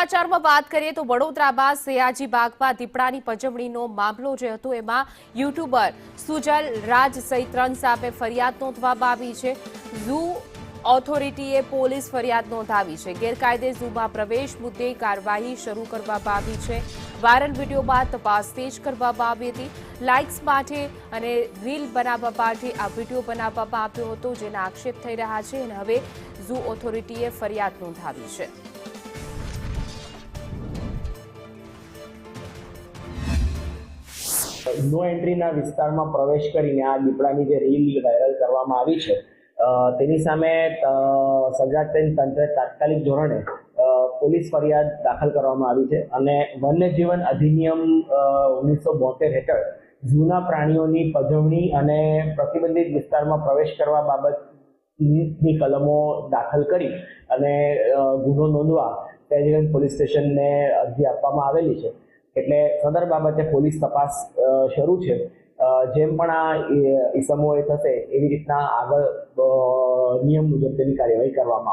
સમાચારમાં વાત કરીએ તો વડોદરામાં સયાજી બાગમાં દીપડાની પજવણીનો મામલો જે હતો એમાં યુટ્યુબર સુજલ રાજ સહિત 3 સામે ફરિયાદ નોંધવામાં આવી છે। ઝૂ ઓથોરિટીએ પોલીસ ફરિયાદ નોંધાવી છે। ગેરકાયદે ઝૂમાં પ્રવેશ મુદ્દે કાર્યવાહી શરૂ કરવામાં આવી છે। વાયરલ વિડીયો બાદ તપાસ તેજ કરવામાં આવી હતી। લાઇક્સ માટે અને રીલ બનાવવા માટે આ વિડીયો બનાવવામાં આવ્યો હતો, જેના આક્ષેપ થઈ રહ્યા છે અને હવે ઝૂ ઓથોરિટીએ ફરિયાદ નોંધાવી છે। નો એન્ટ્રીના વિસ્તારમાં પ્રવેશ કરીને આ દીપડાની જે રીલ વાયરલ કરવામાં આવી છે તેની સામે સજાગ થઈને તંત્રે તાત્કાલિક ધોરણે પોલીસ ફરિયાદ દાખલ કરવામાં આવી છે અને વન્યજીવન અધિનિયમ 1972 હેઠળ ઝૂના પ્રાણીઓની પજવણી અને પ્રતિબંધિત વિસ્તારમાં પ્રવેશ કરવા બાબતની કલમો દાખલ કરી અને ગુનો નોંધવા સયાજીગંજ પોલીસ સ્ટેશનને અરજી આપવામાં આવેલી છે। એટલે સદર બાબતે પોલીસ તપાસ શરૂ છે। જેમ પણ આ ઇસમો થશે એવી રીતના આગળ નિયમ મુજબ તેની કાર્યવાહી કરવામાં આવશે।